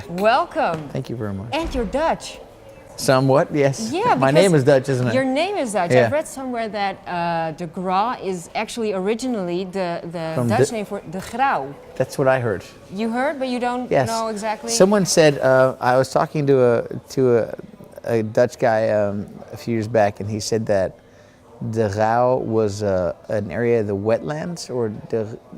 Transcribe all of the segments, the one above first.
Welcome. Thank you very much. And you're Dutch. Somewhat, yes. Yeah, My name is Dutch, isn't it? Your name is Dutch. Yeah. I've read somewhere that Degraw is actually originally the Dutch name for de Grauw. That's what I heard. You heard, but you don't Yes. know exactly? Someone said, I was talking to a Dutch guy a few years back, and he said that de Grauw was an area of the wetlands, or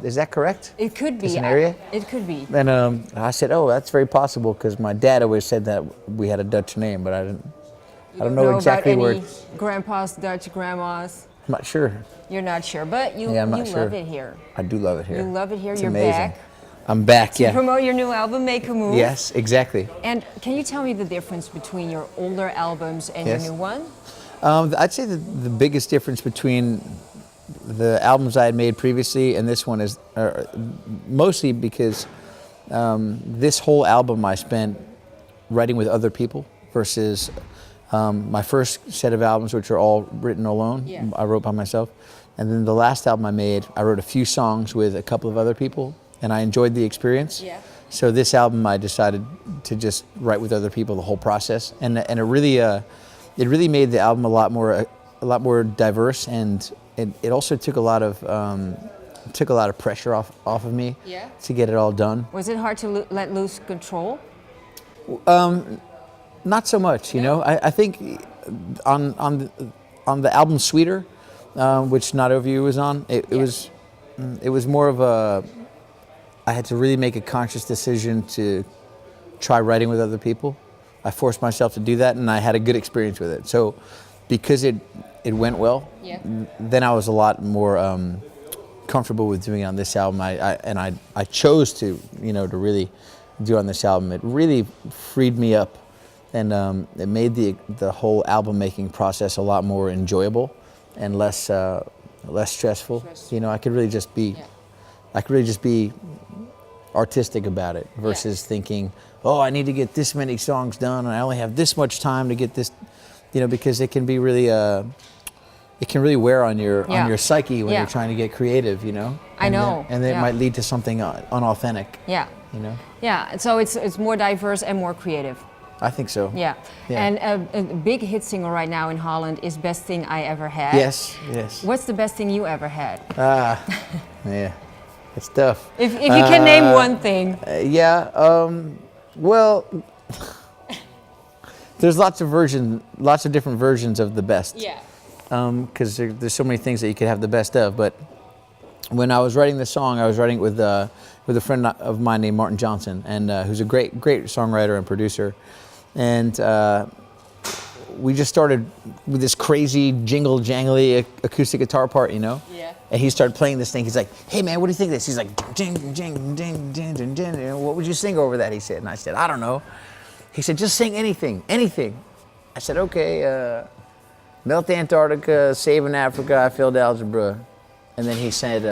is that correct? It could be. It's an area? It could be. And I said, oh, that's very possible, because my dad always said that we had a Dutch name, but I don't know exactly about where any grandpas, Dutch grandmas. I'm not sure. You're not sure, but you I'm not love sure. it here. I do love it here. You love it here. It's You're amazing. back. I'm back, To yeah. promote your new album, Make a Move. Yes, exactly. And can you tell me the difference between your older albums and Yes. your new one? I'd say that the biggest difference between the albums I had made previously and this one is mostly because this whole album I spent writing with other people versus my first set of albums, which are all written alone. Yeah. I wrote by myself. And then the last album I made, I wrote a few songs with a couple of other people, and I enjoyed the experience. Yeah. So this album, I decided to just write with other people the whole process, and it really made the album a lot more diverse, and it also took a lot of pressure off of me. Yeah. To get it all done. Was it hard to let loose control? Not so much, you know. I think on the album Sweeter, which Not Over You was on, it was more of a, I had to really make a conscious decision to try writing with other people. I forced myself to do that, and I had a good experience with it. So because it went well, Yeah. then I was a lot more comfortable with doing it on this album. I chose to really do on this album. It really freed me up, and it made the whole album making process a lot more enjoyable and less stressful. You know, I could really just be artistic about it versus thinking, oh, I need to get this many songs done and I only have this much time to get this, because it can be really it can really wear on your psyche when you're trying to get creative, I know. And then it might lead to something unauthentic. Yeah. Yeah, and so it's more diverse and more creative. I think so. Yeah. And a big hit single right now in Holland is Best Thing I Ever Had. Yes. What's the best thing you ever had? Yeah, it's tough. If you can name one thing. Well, there's lots of different versions of the best. Yeah. Because there's so many things that you could have the best of. But when I was writing this song, I was writing it with a friend of mine named Martin Johnson, and who's a great songwriter and producer. And we just started with this crazy jingle jangly acoustic guitar part, Yeah. And he started playing this thing. He's like, "Hey man, what do you think of this?" He's like, "Ding, ding, ding, ding, ding, ding. What would you sing over that?" He said, and I said, "I don't know." He said, "Just sing anything." I said, "Okay." Melt Antarctica, Saving Africa, I failed algebra. And then he said,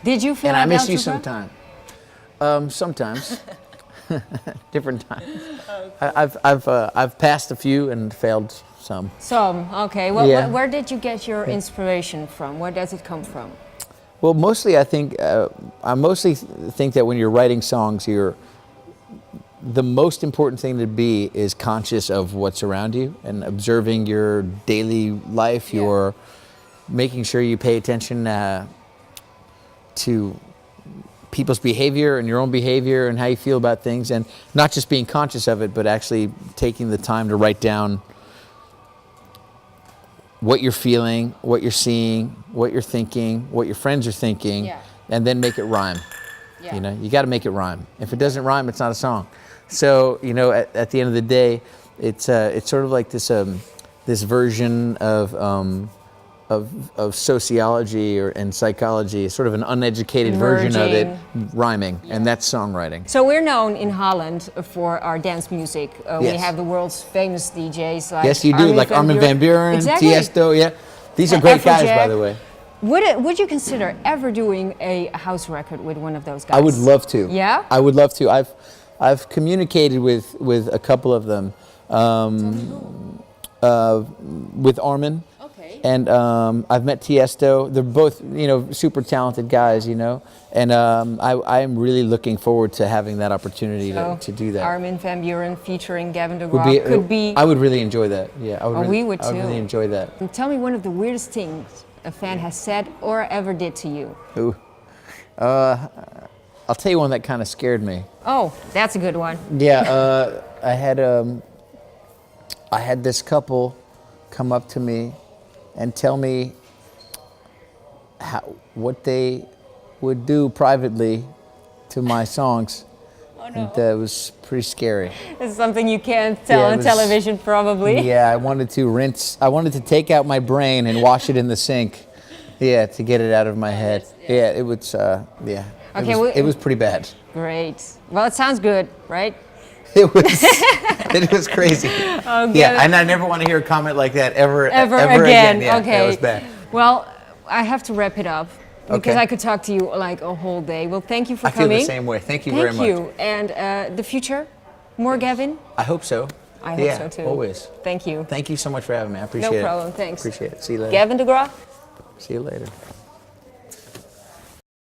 Did you fail and I miss algebra? you sometime. Sometimes. Different times. Okay. I've passed a few and failed some. Some, okay. Well, where did you get your inspiration from? Where does it come from? Well, mostly I think that when you're writing songs, the most important thing to be is conscious of what's around you and observing your daily life. You're making sure you pay attention to people's behavior and your own behavior and how you feel about things, and not just being conscious of it, but actually taking the time to write down what you're feeling, what you're seeing, what you're thinking, what your friends are thinking, and then make it rhyme. Yeah. You got to make it rhyme. If it doesn't rhyme, it's not a song. So, at the end of the day, it's sort of like this version of sociology and psychology, sort of an uneducated version of it, rhyming, and that's songwriting. So we're known in Holland for our dance music. We have the world's famous DJs like yes, you do, like Armin van Buuren, Tiesto, These are great guys, by the way. Would you consider ever doing a house record with one of those guys? I would love to. Yeah? I would love to. I've communicated with a couple of them. With Armin. Okay. And I've met Tiesto. They're both, you know, super talented guys, you know. And I am really looking forward to having that opportunity to do that. Armin van Buuren featuring Gavin Degraw could be. I would really enjoy that. Yeah, I would. Oh, really, we would too. I would really enjoy that. And tell me one of the weirdest things a fan has said or ever did to you. Ooh. I'll tell you one that kind of scared me. Oh, that's a good one. Yeah, I had this couple come up to me and tell me what they would do privately to my songs. Oh no. And that was pretty scary. It's something you can't tell on television, probably. Yeah, I wanted to take out my brain and wash it in the sink. Yeah, to get it out of my head. Yeah, it was, yeah. Okay, it was pretty bad. Great. Well, it sounds good, right? It was crazy. Oh, yeah, and I never want to hear a comment like that ever again. Yeah, okay. That was bad. Well, I have to wrap it up because Okay. I could talk to you like a whole day. Well, thank you for I coming. feel the same way. Thank you very much. Thank you. And the future, more Gavin? I hope so. I hope so too. Always. Thank you. Thank you so much for having me. I appreciate it. No problem. Thanks. Appreciate it. See you later. Gavin Degraw. See you later.